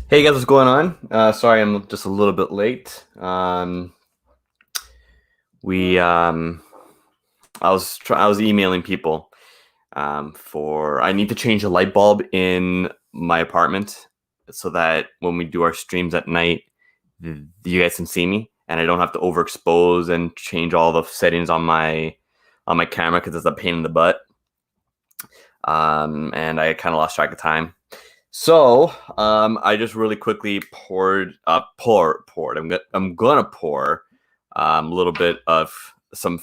Hey guys, what's going on? Sorry, I'm just a little bit late. We I was emailing people for I need to change the light bulb in my apartment so that when we do our streams at night, you guys can see me and I don't have to overexpose and change all the settings on my camera because it's a pain in the butt. And I kind of lost track of time. So I just really quickly poured. I'm gonna pour a little bit of some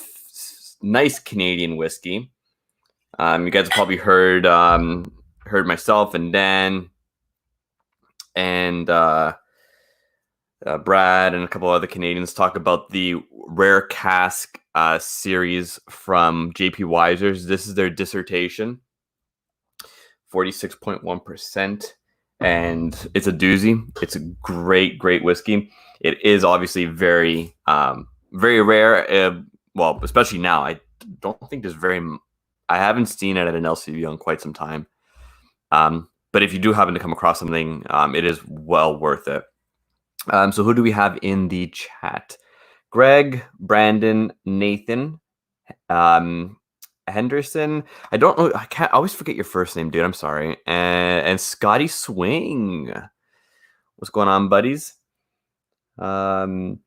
nice Canadian whiskey. You guys have probably heard myself and Dan and Brad and a couple other Canadians talk about the rare cask series from JP Weiser's. This is their dissertation. 46.1%, and it's a doozy. It's a great whiskey. It is obviously very very rare. Well, especially now. I don't think there's I haven't seen it at an LCB in quite some time. But if you do happen to come across something, it is well worth it. So who do we have in the chat? Greg, Brandon, Nathan, Henderson. I don't know. I always forget your first name, dude. I'm sorry. And Scotty Swing. What's going on, buddies? So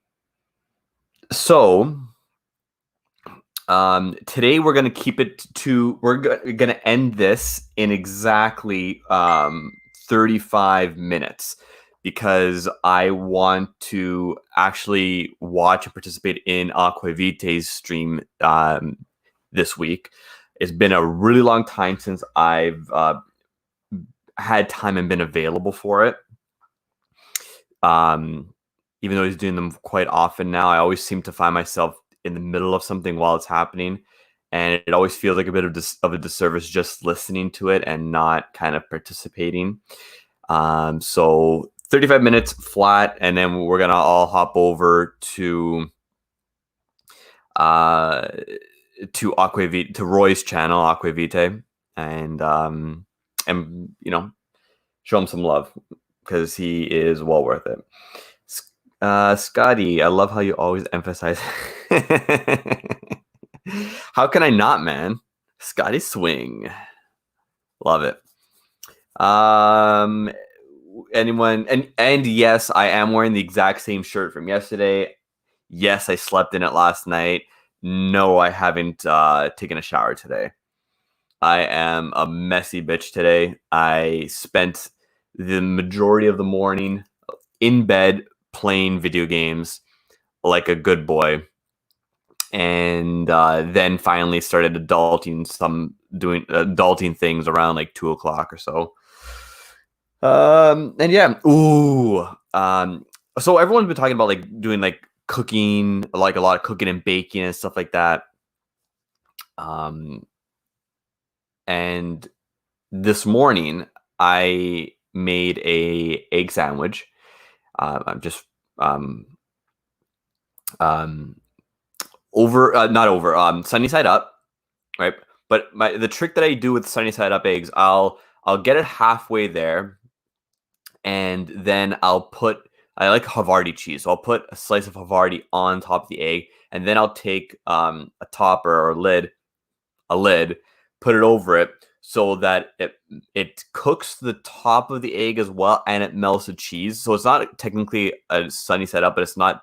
today we're gonna keep it to. We're gonna end this in exactly 35 minutes because I want to actually watch and participate in Aquavite's stream this week. It's been a really long time since I've had time and been available for it. Even though he's doing them quite often now, I always seem to find myself in the middle of something while it's happening, and it always feels like a bit of a disservice just listening to it and not kind of participating. So 35 minutes flat, and then we're gonna all hop over to Aquavite, to Roy's channel, Aquavite, and you know, show him some love because he is well worth it. Scotty, I love how you always emphasize. How can I not, man? Scotty Swing, love it. Anyone? And yes, I am wearing the exact same shirt from yesterday. Yes, I slept in it last night. No, I haven't taken a shower today. I am a messy bitch today. I spent the majority of the morning in bed playing video games like a good boy, and then finally started doing adulting things around like 2 o'clock or so. And yeah, so everyone's been talking about like doing like cooking, like a lot of cooking and baking and stuff like that. And this morning I made a egg sandwich. I'm just not over sunny side up, right? But the trick that I do with sunny side up eggs, I'll get it halfway there, and then I like Havarti cheese, so I'll put a slice of Havarti on top of the egg, and then I'll take a topper or a lid, put it over it so that it cooks the top of the egg as well, and it melts the cheese. So it's not technically a sunny side up, but it's not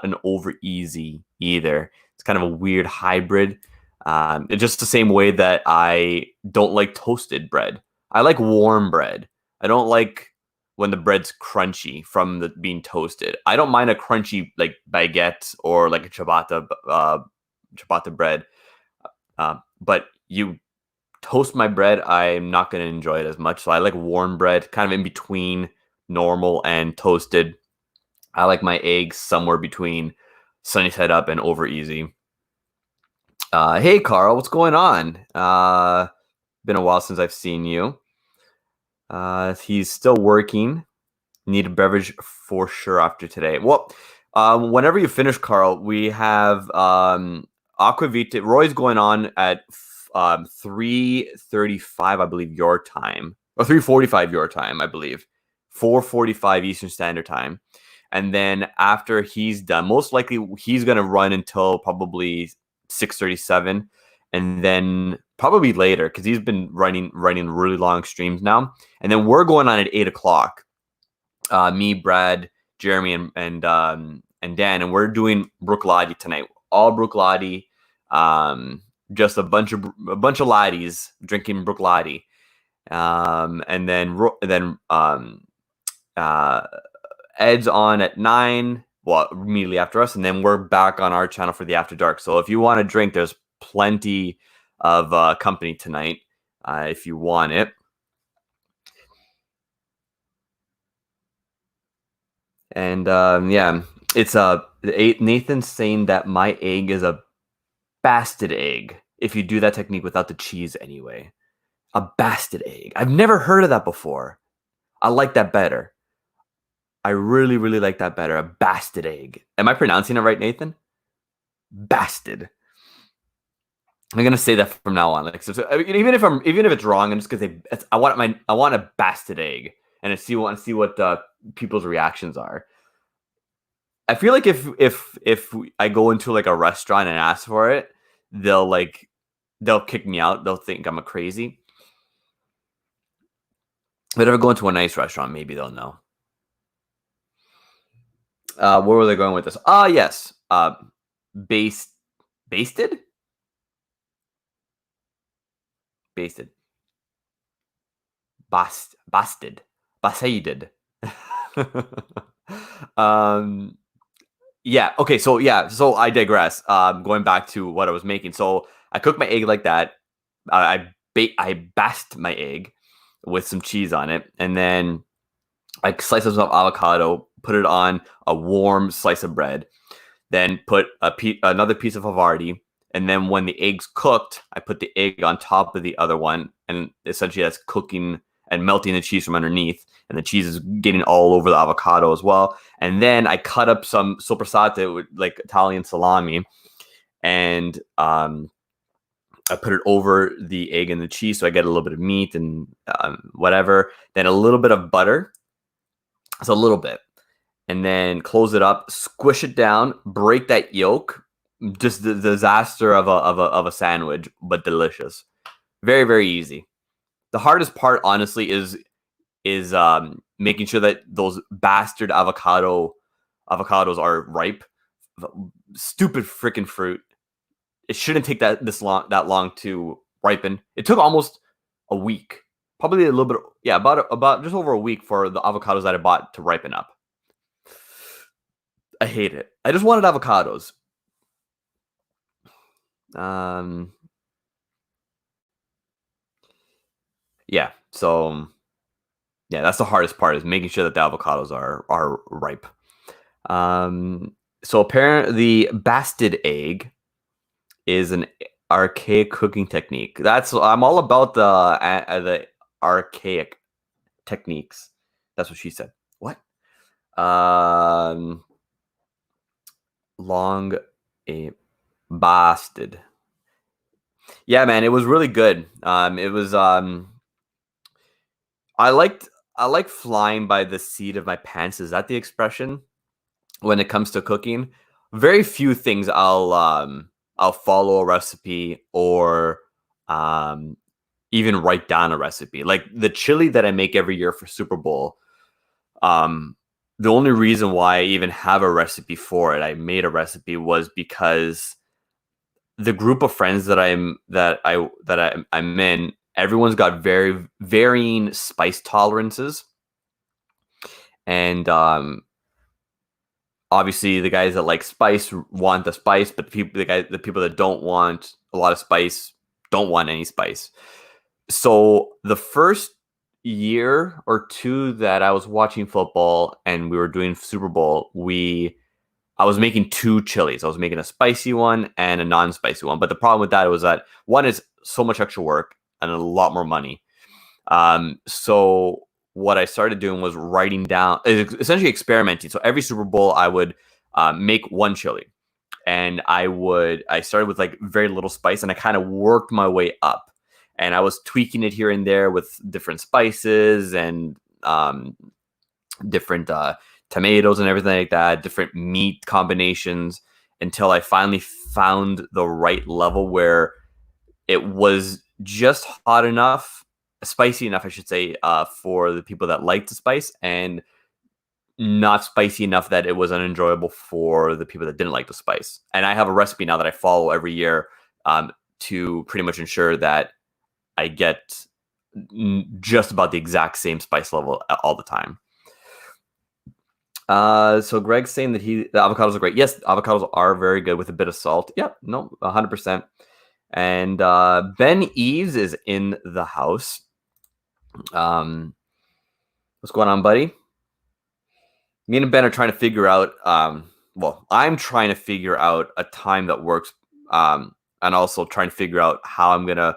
an over easy either. It's kind of a weird hybrid. It's just the same way that I don't like toasted bread. I like warm bread. I don't like when the bread's crunchy from being toasted. I don't mind a crunchy like baguette or like a ciabatta bread. But you toast my bread, I'm not going to enjoy it as much. So I like warm bread, kind of in between normal and toasted. I like my eggs somewhere between sunny side up and over easy. Hey, Carl, what's going on? Been a while since I've seen you. He's still working. Need a beverage for sure after today. Well, whenever you finish, Carl, we have Aquavita. Roy's going on at 3:35, I believe, your time, or 3:45 your time, I believe. 4:45 Eastern Standard Time. And then after he's done, most likely he's going to run until probably 6:37, and then probably later because he's been running really long streams now. And then we're going on at 8 o'clock. Me, Brad, Jeremy, and Dan, and we're doing Bruichladdich tonight. All Bruichladdich, just a bunch of laddies drinking Bruichladdich, and then Ed's on at 9, well, immediately after us, and then we're back on our channel for the After Dark. So if you want to drink, there's plenty of company tonight if you want it. And yeah, it's Nathan's saying that my egg is a basted egg if you do that technique without the cheese anyway. A basted egg. I've never heard of that before. I like that better. I really, really like that better. A basted egg. Am I pronouncing it right, Nathan? Basted. I'm gonna say that from now on. Like, so even if it's wrong, I'm just gonna say I want a basted egg, and I see what people's reactions are. I feel like if I go into like a restaurant and ask for it, they'll kick me out. They'll think I'm a crazy. But if I go into a nice restaurant, maybe they'll know. Where were they going with this? Yes. Basted? Basted. Basted. Basaded. Yeah. Okay. So I digress. Going back to what I was making. So I cooked my egg like that. I basked my egg with some cheese on it, and then I sliced some avocado, put it on a warm slice of bread, then put another piece of Havarti, and then when the egg's cooked, I put the egg on top of the other one, and essentially that's cooking and melting the cheese from underneath, and the cheese is getting all over the avocado as well. And then I cut up some soppressata with like Italian salami, and I put it over the egg and the cheese, so I get a little bit of meat and whatever. Then a little bit of butter, so a little bit, and then close it up, squish it down, break that yolk. Just the disaster of a sandwich, but delicious. Very, very easy. The hardest part, honestly, is making sure that those bastard avocados are ripe. Stupid freaking fruit. It shouldn't take that long to ripen. It took almost a week, probably a little bit. Yeah, about just over a week for the avocados that I bought to ripen up. I hate it. I just wanted avocados. Yeah. So yeah, that's the hardest part, is making sure that the avocados are ripe. So apparently the basted egg is an archaic cooking technique. I'm all about the archaic techniques. That's what she said. What? Long a basted. Yeah, man, it was really good. It was I like flying by the seat of my pants. Is that the expression? When it comes to cooking, very few things I'll follow a recipe or even write down a recipe. Like the chili that I make every year for Super Bowl. The only reason why I even have a recipe for it, I made a recipe, was because the group of friends that I'm in, everyone's got very varying spice tolerances, and obviously the guys that like spice want the spice, but the people that don't want a lot of spice don't want any spice. So the first year or two that I was watching football and we were doing Super Bowl, I was making two chilies. I was making a spicy one and a non-spicy one. But the problem with that was that one is so much extra work and a lot more money. So what I started doing was writing down, essentially experimenting. So every Super Bowl, I would make one chili, and I started with like very little spice, and I kind of worked my way up, and I was tweaking it here and there with different spices and different tomatoes and everything like that, different meat combinations, until I finally found the right level where it was just hot enough, spicy enough, I should say, for the people that like the spice, and not spicy enough that it was unenjoyable for the people that didn't like the spice. And I have a recipe now that I follow every year to pretty much ensure that I get just about the exact same spice level all the time. So Greg's saying that the avocados are great. Yes, avocados are very good with a bit of salt. Yep, no, 100%. And Ben Eves is in the house. What's going on, buddy? Me and Ben are trying to figure out. Well, I'm trying to figure out a time that works, and also trying to figure out how I'm gonna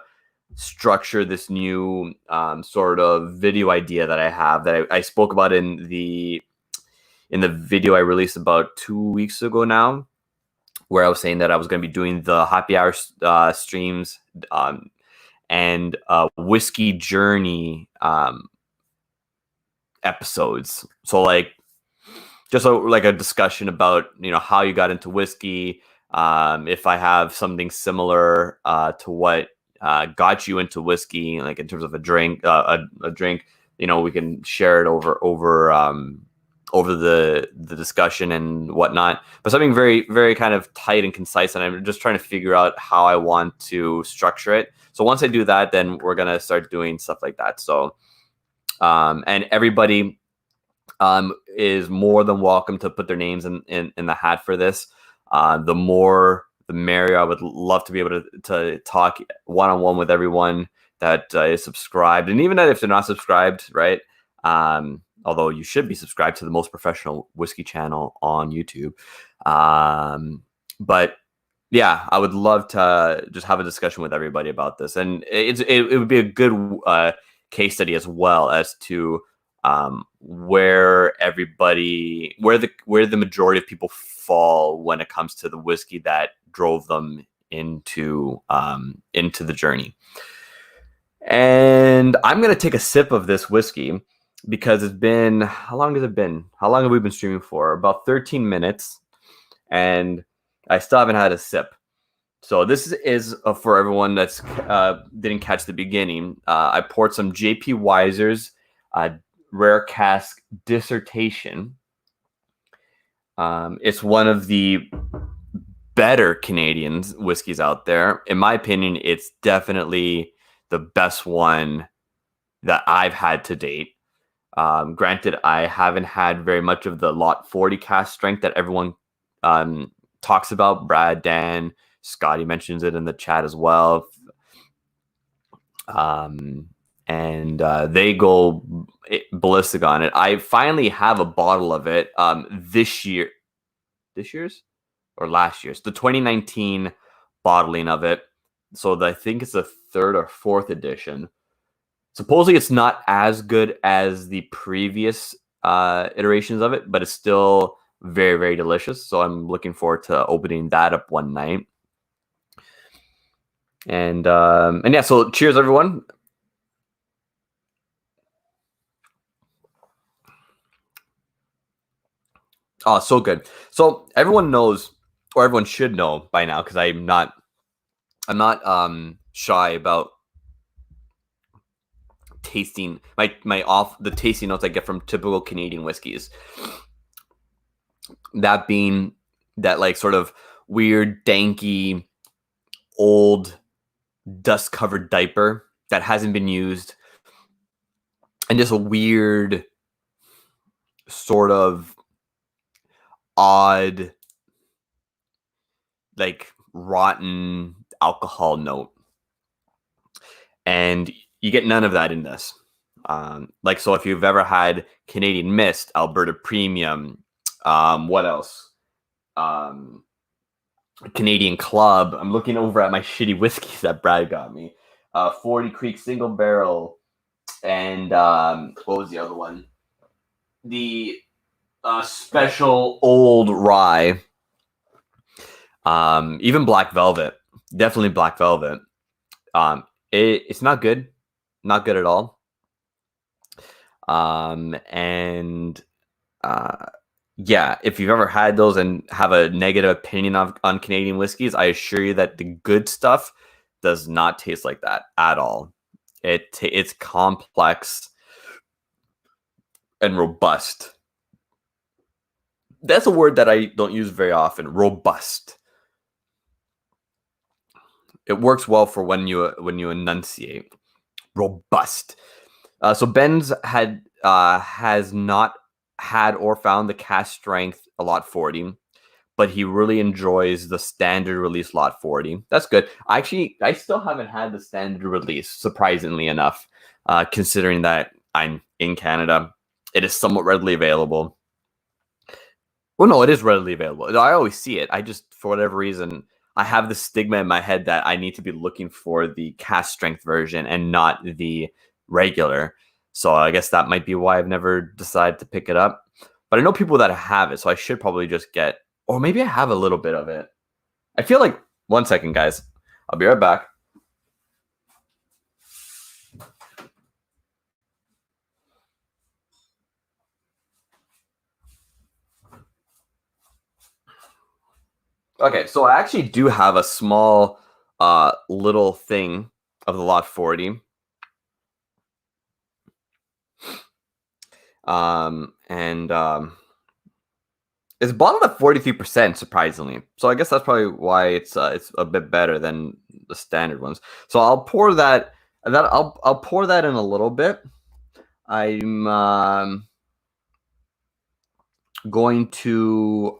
structure this new sort of video idea that I have that I spoke about in the video I released about 2 weeks ago now, where I was saying that I was going to be doing the happy hour streams and whiskey journey episodes. So like just like a discussion about how you got into whiskey. If I have something similar to what got you into whiskey, like in terms of a drink, we can share it over the discussion and whatnot, but something very, very kind of tight and concise. And I'm just trying to figure out how I want to structure it. So once I do that, then we're going to start doing stuff like that. So, and everybody is more than welcome to put their names in the hat for this. The more, the merrier. I would love to be able to talk one-on-one with everyone that is subscribed. And even if they're not subscribed, right? Although you should be subscribed to the most professional whiskey channel on YouTube. But yeah, I would love to just have a discussion with everybody about this. And it would be a good case study as well as to where the majority of people fall when it comes to the whiskey that drove them into the journey. And I'm going to take a sip of this whiskey, because it's been, how long has it been? How long have we been streaming for? About 13 minutes. And I still haven't had a sip. So this is for everyone that's didn't catch the beginning. I poured some JP Wiser's Rare Cask Dissertation. It's one of the better Canadian whiskeys out there. In my opinion, it's definitely the best one that I've had to date. Granted, I haven't had very much of the Lot 40 cask strength that everyone talks about. Brad, Dan, Scotty mentions it in the chat as well. And they go ballistic on it. I finally have a bottle of it this year's or last year's, the 2019 bottling of it. So I think it's the 3rd or 4th edition. Supposedly it's not as good as the previous iterations of it, but it's still very, very delicious. So I'm looking forward to opening that up one night. And yeah, so cheers everyone. Oh, so good. So everyone knows, or everyone should know by now, because I'm not shy about tasting the tasting notes I get from typical Canadian whiskeys. That being that like sort of weird, danky, old, dust-covered diaper that hasn't been used, and just a weird, sort of odd, like rotten alcohol note. And you get none of that in this. Like, so if you've ever had Canadian Mist, Alberta Premium, what else? Canadian Club. I'm looking over at my shitty whiskeys that Brad got me. 40 Creek Single Barrel. And what was the other one? The Special Old Rye. Even Black Velvet. Definitely Black Velvet. It's not good. Not good at all. And yeah, if you've ever had those and have a negative opinion on Canadian whiskeys, I assure you that the good stuff does not taste like that at all. It's complex and robust. That's a word that I don't use very often. Robust. It works well for when you enunciate. Robust. So Ben's has not had or found the cast strength a lot 40, but he really enjoys the standard release lot 40. That's good. I still haven't had the standard release, surprisingly enough, considering that I'm in Canada. It is somewhat readily available. Well, no, it is readily available. I always see it. I just, for whatever reason, I have the stigma in my head that I need to be looking for the cast strength version and not the regular. So I guess that might be why I've never decided to pick it up. But I know people that have it, so I should probably just get, or maybe I have a little bit of it. I feel like, one second, guys. I'll be right back. Okay, so I actually do have a small little thing of the lot 40. It's bottled at 43%, surprisingly. So I guess that's probably why it's a bit better than the standard ones. So I'll pour that. I'll pour that in a little bit. I'm going to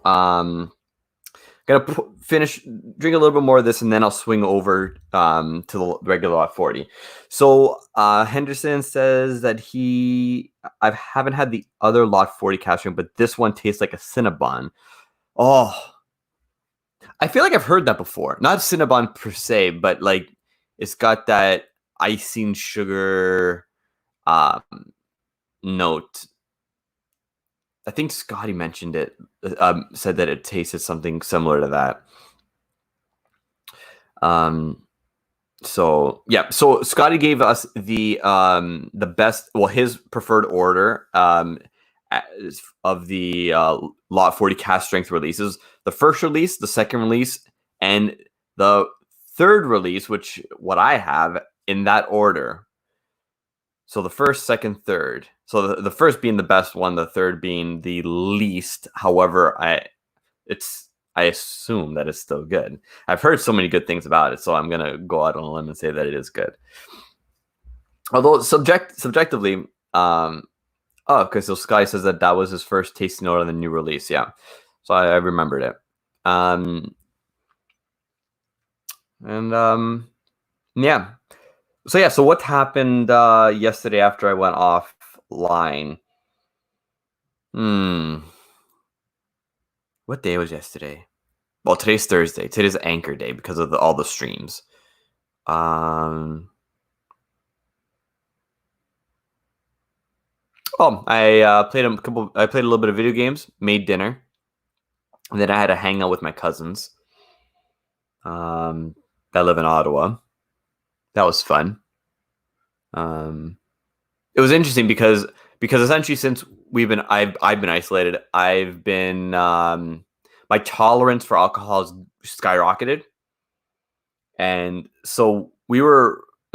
finish, drink a little bit more of this, and then I'll swing over to the regular lot 40. So Henderson says that I haven't had the other lot 40 cast strength, but this one tastes like a Cinnabon. Oh, I feel like I've heard that before. Not Cinnabon per se, but like it's got that icing sugar note. I think Scotty mentioned it, said that it tasted something similar to that. So yeah, so Scotty gave us the best, well, his preferred order of the lot 40 cast strength releases. The first release, the second release, and the third release, which what I have in that order. So the first, second, third. So the first being the best one, the third being the least. However, I assume that it's still good. I've heard so many good things about it, so I'm gonna go out on a limb and say that it is good. Although subjectively, okay, so Sky says that was his first tasting note on the new release. Yeah, so I remembered it. Yeah. So yeah, so what happened yesterday after I went offline? What day was yesterday? Well, today's Thursday. Today's Anchor Day because of all the streams. I played I played a little bit of video games, made dinner, and then I had to hang out with my cousins. That live in Ottawa. That was fun. It was interesting because essentially since I've been isolated, I've been my tolerance for alcohol has skyrocketed, and so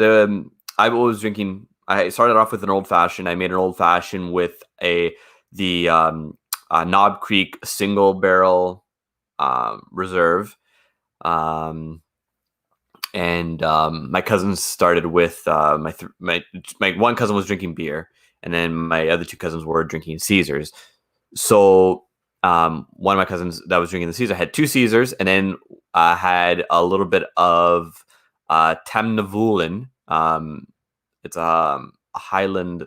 I was drinking. I started off with an old fashioned. I made an old fashioned with the Knob Creek single barrel reserve. My cousins started with my one cousin was drinking beer, and then my other two cousins were drinking Caesars. So one of my cousins that was drinking the Caesar had two Caesars, and then had a little bit of Tamnavulin. It's a Highland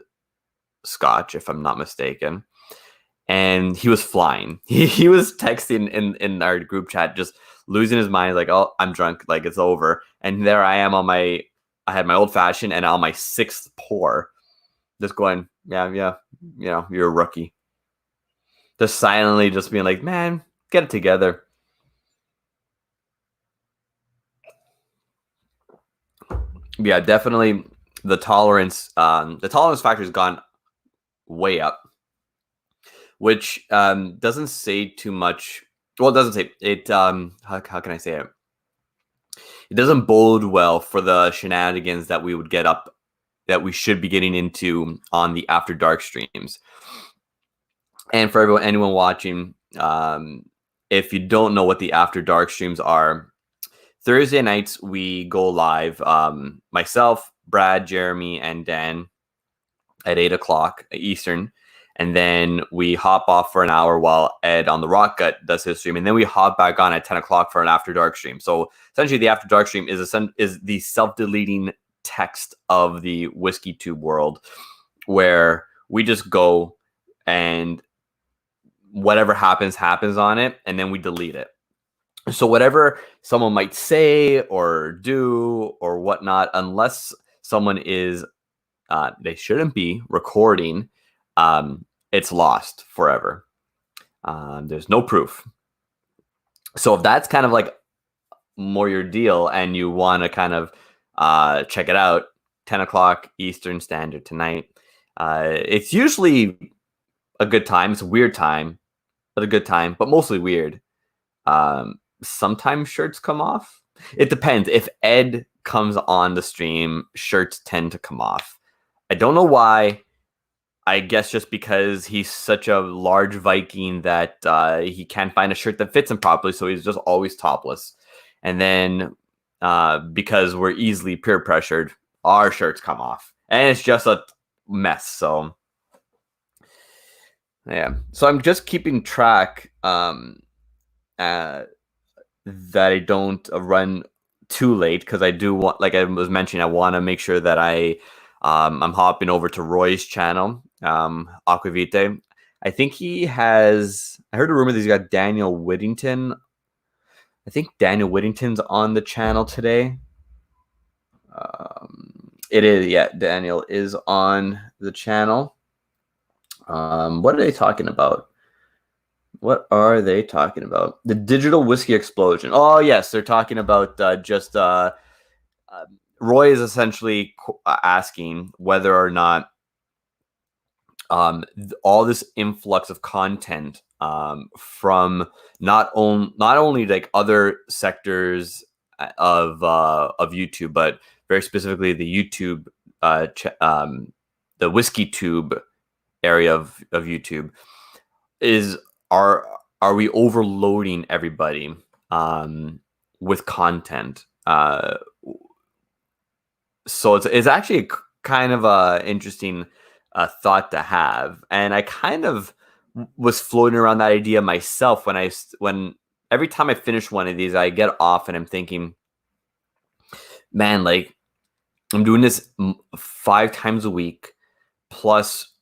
Scotch, if I'm not mistaken. And he was flying. He was texting in our group chat, just losing his mind, like, oh, I'm drunk, like it's over. And there I am I had my old fashioned and on my sixth pour, just going, yeah, you're a rookie. Just silently just being like, man, get it together. Yeah, definitely the tolerance factor has gone way up. which doesn't say too much. Well, it doesn't say it. How can I say it? It doesn't bode well for the shenanigans that we would get up, that we should be getting into on the After Dark streams. And for anyone watching, if you don't know what the After Dark streams are, Thursday nights we go live. Myself, Brad, Jeremy, and Dan at 8 o'clock Eastern. And then we hop off for an hour while Ed on the Rock Gut does his stream. And then we hop back on at 10 o'clock for an After Dark stream. So essentially the After Dark stream is the self-deleting text of the Whiskey Tube world, where we just go and whatever happens on it, and then we delete it. So whatever someone might say or do or whatnot, unless someone is, they shouldn't be recording, it's lost forever. There's no proof. So if that's kind of like more your deal and you want to kind of check it out, 10 o'clock Eastern Standard tonight. It's usually a good time. It's a weird time, but a good time, but mostly weird. Sometimes shirts come off. It depends. If Ed comes on the stream, shirts tend to come off. I don't know why. I guess just because he's such a large Viking that he can't find a shirt that fits him properly, so he's just always topless. And then because we're easily peer pressured, our shirts come off. And it's just a mess. So, yeah. So I'm just keeping track that I don't run too late, because I do want, like I was mentioning, I want to make sure that I'm hopping over to Roy's channel, Aquavite. I think he has, I heard a rumor that he's got Daniel Whittington. I think Daniel Whittington's on the channel today. It is, yeah, Daniel is on the channel. What are they talking about? What are they talking about? The digital whiskey explosion. Oh, yes, they're talking about Roy is essentially asking whether or not all this influx of content from not only like other sectors of YouTube, but very specifically the YouTube, the Whiskey Tube area of YouTube, are we overloading everybody with content? So it's actually kind of a interesting thought to have, and I kind of was floating around that idea myself when every time I finish one of these, I get off and I'm thinking, man, like I'm doing this 5 times a week, plus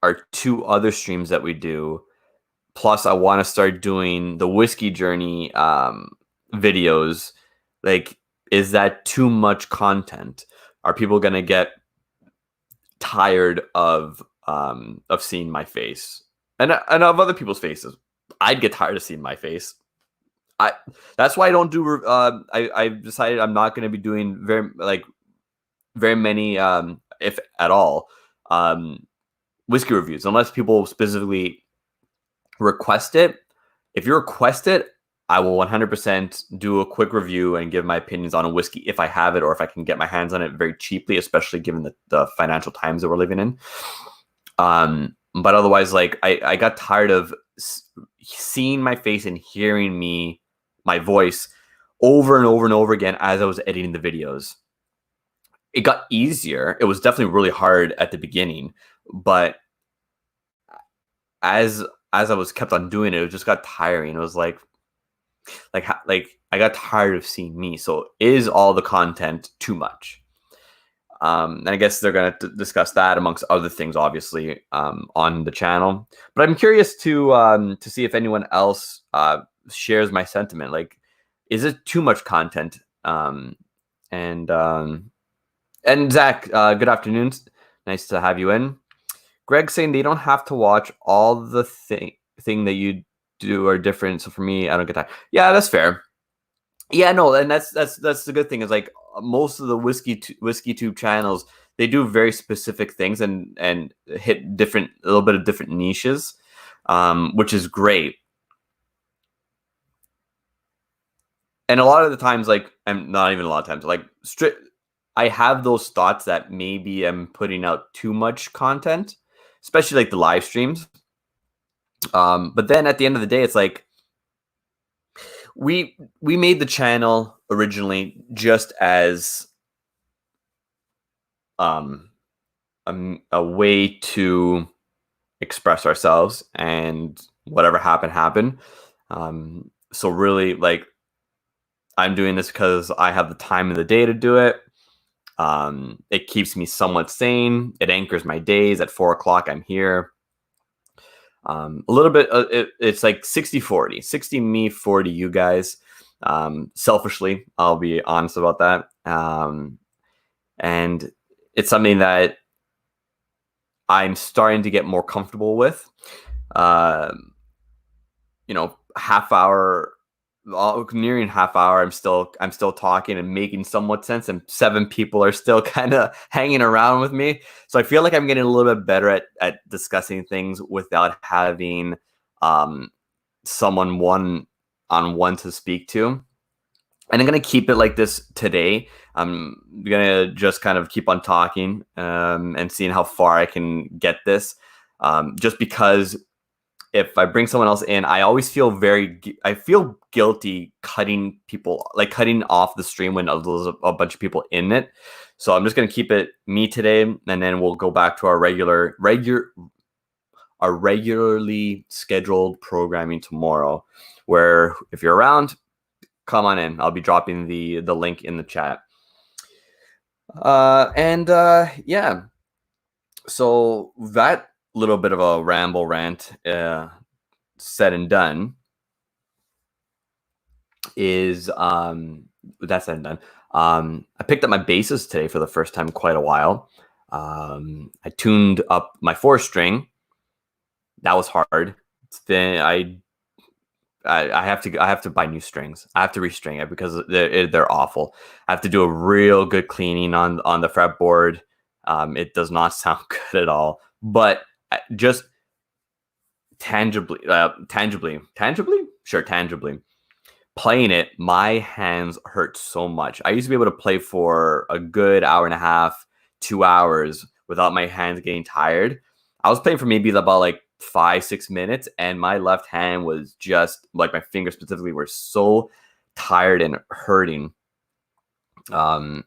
our 2 other streams that we do. Plus, I want to start doing the Whiskey Journey videos. Like, is that too much content? Are people gonna get tired of seeing my face and of other people's faces? I'd get tired of seeing my face. That's why I don't do. I've decided I'm not going to be doing very many, if at all, whiskey reviews, unless people specifically request it. If you request it, I will 100% do a quick review and give my opinions on a whiskey if I have it, or if I can get my hands on it very cheaply, especially given the financial times that we're living in. But otherwise, like I got tired of seeing my face and hearing my voice over and over and over again as I was editing the videos. It got easier. It was definitely really hard at the beginning, but as I was kept on doing it, it just got tiring. It was like I got tired of seeing me. So is all the content too much? And I guess they're going to discuss that amongst other things, obviously, on the channel. But I'm curious to see if anyone else shares my sentiment. Like, is it too much content? And Zach, good afternoon. Nice to have you in. Greg saying they don't have to watch all the thing that you do are different. So for me, I don't get that. Yeah, that's fair. Yeah, no, and that's the good thing is like most of the whiskey tube channels, they do very specific things and hit a little bit of different niches, which is great. And a lot of the times, like, I'm not even a lot of times, like, I have those thoughts that maybe I'm putting out too much content, especially like the live streams. But then at the end of the day, it's like we made the channel originally just as a way to express ourselves, and whatever happened. So really, like, I'm doing this because I have the time of the day to do it. It keeps me somewhat sane. It anchors my days. At 4 o'clock, I'm here. A little bit, it's like 60-40, 60 me, 40 you guys. Selfishly, I'll be honest about that. And it's something that I'm starting to get more comfortable with. Half hour, nearing half hour, I'm still talking and making somewhat sense, and 7 people are still kind of hanging around with me. So I feel like I'm getting a little bit better at discussing things without having someone one-on-one to speak to. And I'm gonna keep it like this today. I'm gonna just kind of keep on talking and seeing how far I can get this. Just because if I bring someone else in, I always feel I feel guilty cutting off the stream when there's a bunch of people in it. So I'm just gonna keep it me today, and then we'll go back to our regularly scheduled programming tomorrow. Where if you're around, come on in. I'll be dropping the link in the chat. Yeah. So that little bit of a ramble rant said and done is that's said and done. I picked up my basses today for the first time in quite a while. I tuned up my 4-string. That was hard. I have to buy new strings. I have to restring it because they're awful. I have to do a real good cleaning on the fretboard. It does not sound good at all. But just tangibly, playing it, my hands hurt so much. I used to be able to play for a good hour and a half, 2 hours without my hands getting tired. I was playing for maybe about like 5-6 minutes, and my left hand was just like, my fingers specifically were so tired and hurting. It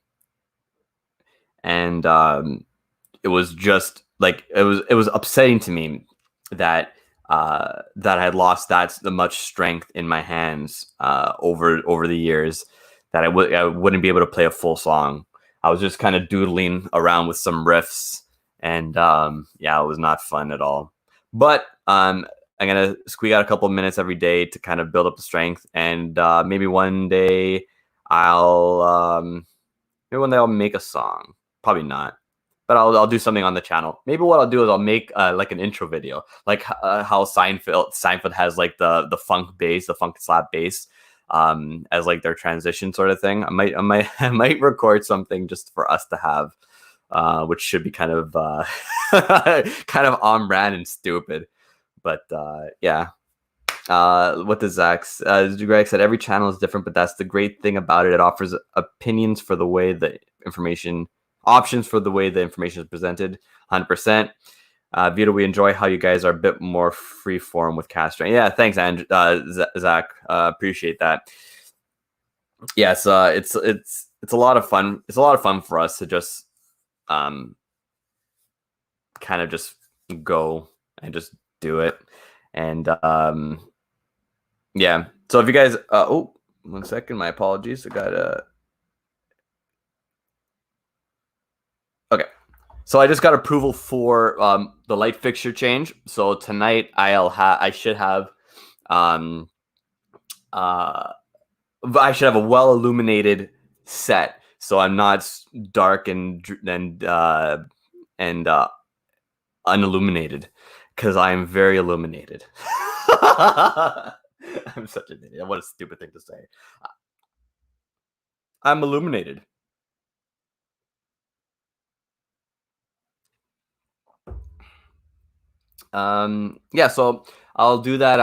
was just like, it was upsetting to me that that I had lost that much strength in my hands over the years, that I wouldn't be able to play a full song. I was just kind of doodling around with some riffs, and yeah, it was not fun at all. But I'm gonna squeak out a couple of minutes every day to kind of build up the strength, and maybe one day I'll make a song. Probably not, but I'll do something on the channel. Maybe what I'll do is I'll make like an intro video, like how Seinfeld has like the funk bass, the funk slap bass, as like their transition sort of thing. I might record something just for us to have, which should be kind of kind of on brand and stupid, but yeah. What does Zach? Greg said every channel is different, but that's the great thing about it. It offers options for the way the information is presented. 100%. Vito, we enjoy how you guys are a bit more free form with Castro. Yeah, thanks, Zach. Appreciate that. Yes, it's a lot of fun. It's a lot of fun for us to just kind of just go and just do it. And yeah. So if you guys, 1 second, my apologies. I got okay. So I just got approval for the light fixture change. So tonight I should have I should have a well illuminated set, so I'm not dark and unilluminated, because I am very illuminated. I'm such an idiot. What a stupid thing to say. I'm illuminated. Yeah, so I'll do that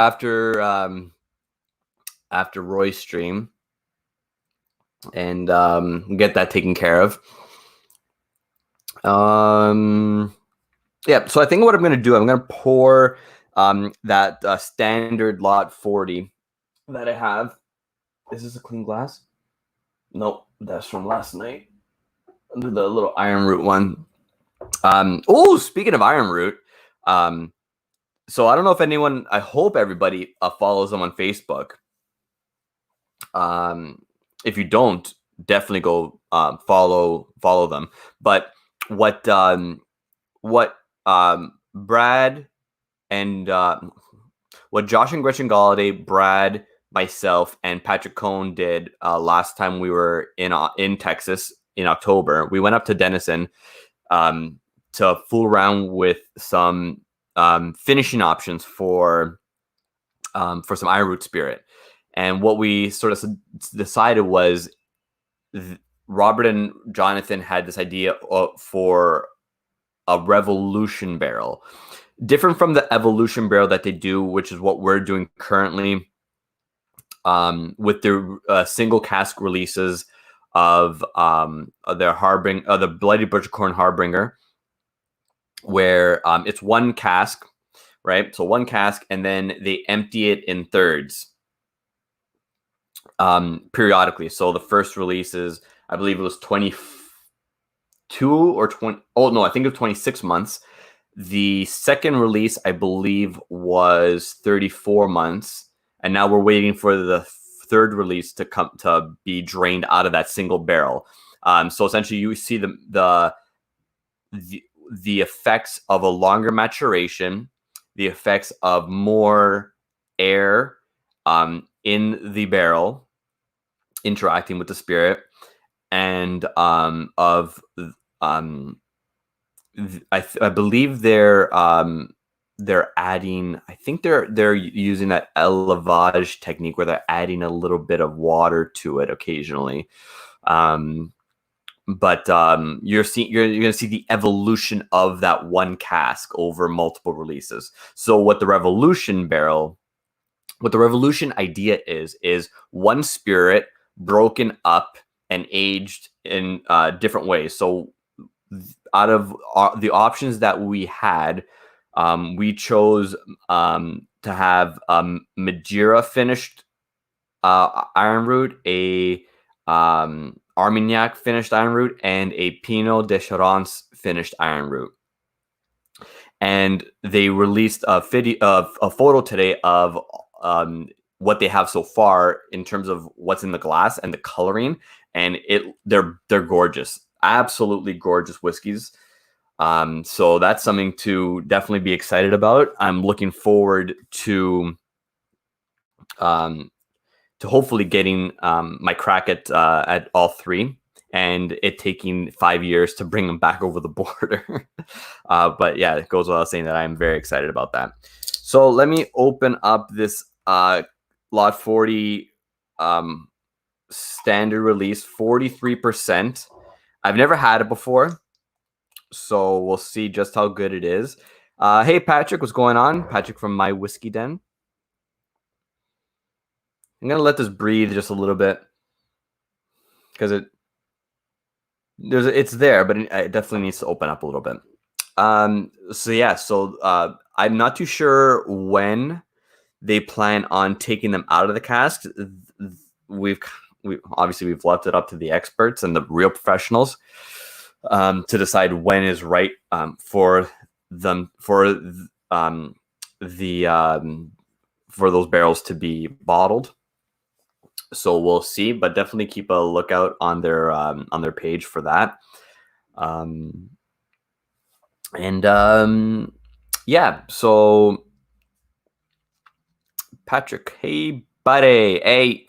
after Roy's stream, and get that taken care of. Yeah, so I think what I'm going to do, I'm going to pour that standard lot 40 that I have. Is this a clean glass? Nope, that's from last night. I'll do the little Iron Root one. Oh, speaking of Iron Root, so I don't know if anyone, I hope everybody follows them on Facebook. If you don't, definitely go follow them. But what Brad and what Josh and Gretchen Galladay, Brad, myself, and Patrick Cohn did last time we were in Texas in October, we went up to Denison to fool around with some finishing options for some Iron Root Spirit. And what we sort of decided was Robert and Jonathan had this idea for a Revolution barrel, different from the Evolution barrel that they do, which is what we're doing currently with their single cask releases of their Harbinger, the Bloody Butchercorn Harbinger, where it's one cask, right? So one cask, and then they empty it in thirds periodically. So the first release is, I believe it was 22 or 20. Oh no, I think it was 26 months. The second release, I believe, was 34 months, and now we're waiting for the third release to come to be drained out of that single barrel. So essentially, you see the effects of a longer maturation, the effects of more air in the barrel interacting with the spirit, and I believe they're adding, I think they're using that élevage technique where they're adding a little bit of water to it occasionally. But you're going to see the evolution of that one cask over multiple releases. So what the Revolution idea is one spirit broken up and aged in different ways. So out of the options that we had, we chose to have Madeira finished Iron Root, a Armagnac finished Iron Root, and a Pinot de Charence finished Iron Root. And they released a photo today of what they have so far in terms of what's in the glass and the coloring, and they're gorgeous, absolutely gorgeous whiskeys. So that's something to definitely be excited about. I'm looking forward to hopefully getting my crack at all three, and it taking 5 years to bring them back over the border. But yeah, it goes without saying that I'm very excited about that. So let me open up this lot 40 standard release, 43%. I've never had it before, so we'll see just how good it is. Hey, Patrick, what's going on? Patrick from My Whiskey Den. I'm going to let this breathe just a little bit because it's there, but it definitely needs to open up a little bit. So I'm not too sure when they plan on taking them out of the cask. We've left it up to the experts and the real professionals to decide when is right for those barrels to be bottled. So we'll see, but definitely keep a lookout on their page for that. Yeah. So Patrick, hey buddy, hey,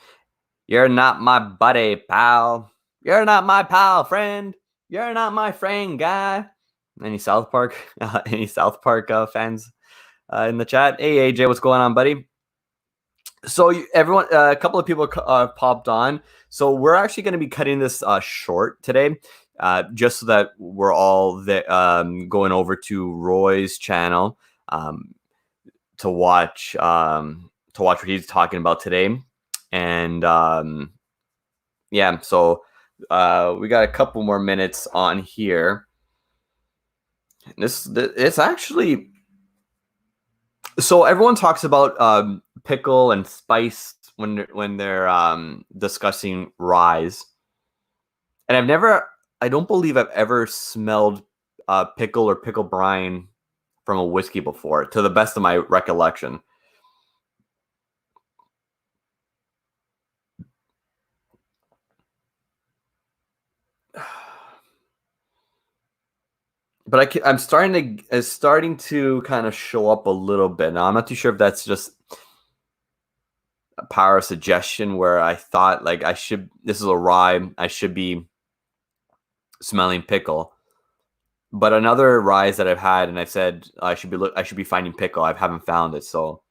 you're not my buddy, pal. You're not my pal, friend. You're not my friend, guy. Any South Park fans in the chat? Hey AJ, what's going on, buddy? So everyone, a couple of people popped on. So we're actually going to be cutting this short today, just so that we're all going over to Roy's channel. watch what he's talking about today. And yeah, so we got a couple more minutes on here. It's actually, so everyone talks about pickle and spice when they're discussing ryes, and I don't believe I've ever smelled pickle or pickle brine from a whiskey before, to the best of my recollection. But I'm starting to kind of show up a little bit. Now I'm not too sure if that's just a power of suggestion, where I thought like this is a rye, I should be smelling pickle. But another ryes that I've had, and I've said I should be finding pickle, I haven't found it. So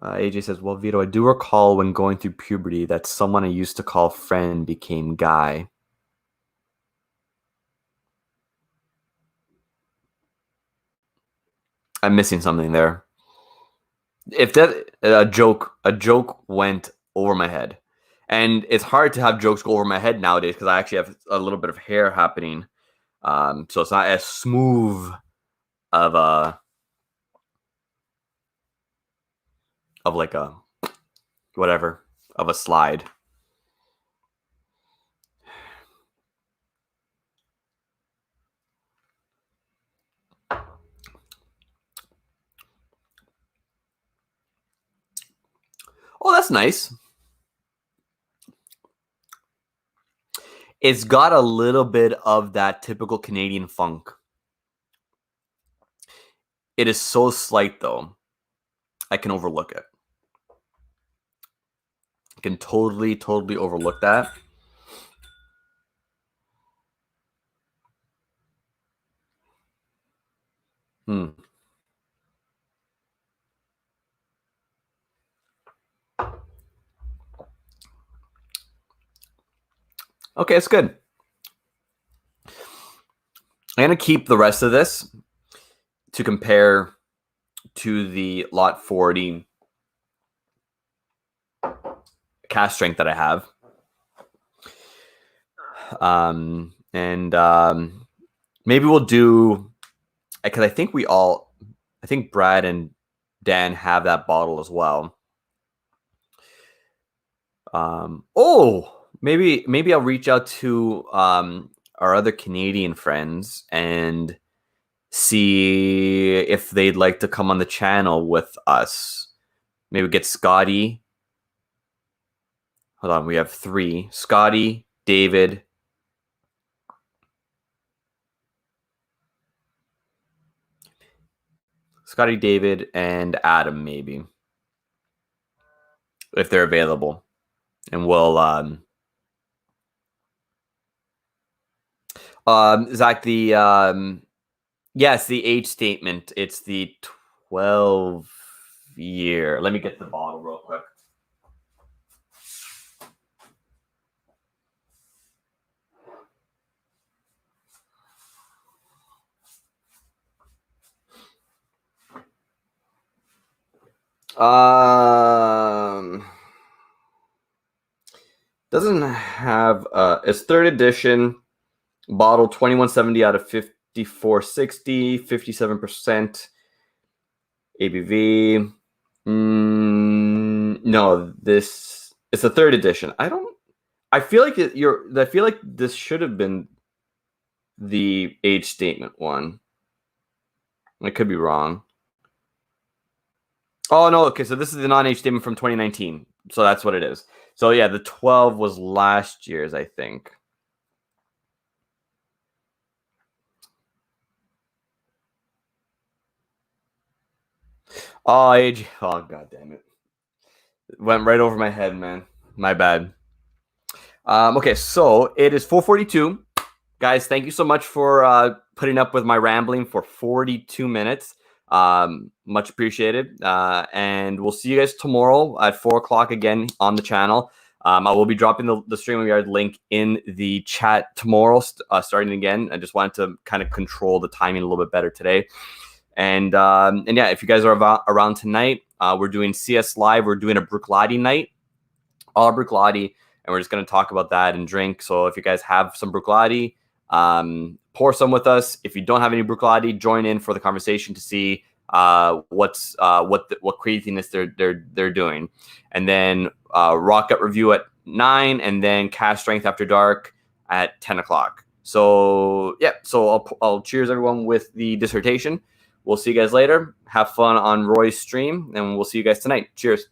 AJ says, well, Vito, I do recall when going through puberty that someone I used to call friend became guy. I'm missing something there. If that a joke went over my head, and it's hard to have jokes go over my head nowadays because I actually have a little bit of hair happening, so it's not as smooth of a like a whatever of a slide. Oh, that's nice. It's got a little bit of that typical Canadian funk. It is so slight, though. I can overlook it. I can totally overlook that. Okay, it's good. I'm going to keep the rest of this to compare to the Lot 40 cask strength that I have. Maybe we'll do, because I think Brad and Dan have that bottle as well. Maybe I'll reach out to our other Canadian friends and see if they'd like to come on the channel with us. Maybe get Scotty. Hold on, we have 3. Scotty, David, and Adam, maybe, if they're available. And we'll Zach, yes, the age statement, it's the 12-year. Let me get the bottle real quick. Doesn't have it's 3rd edition bottle, 2170 out of 5460, 57% ABV. No, it's a 3rd edition. I feel like this should have been the age statement one. I could be wrong. Oh no, okay, so this is the non-age statement from 2019. So that's what it is. So yeah, the 12 was last year's, I think. Oh, age. Oh, god damn it. It went right over my head, man. My bad. Okay, so it is 4:42. Guys, thank you so much for putting up with my rambling for 42 minutes. Much appreciated. And we'll see you guys tomorrow at 4 o'clock again on the channel. I will be dropping the StreamYard link in the chat tomorrow, starting again. I just wanted to kind of control the timing a little bit better today. And yeah, if you guys are around tonight, we're doing CS Live. We're doing a Bruichladdich night, all Bruichladdich, and we're just going to talk about that and drink. So if you guys have some Bruichladdich, pour some with us. If you don't have any Bruichladdich, join in for the conversation to see what craziness they're doing. And then Rocket Review at 9, and then Cast Strength After Dark at 10 o'clock. So yeah, so I'll cheers everyone with the dissertation. We'll see you guys later. Have fun on Roy's stream, and we'll see you guys tonight. Cheers.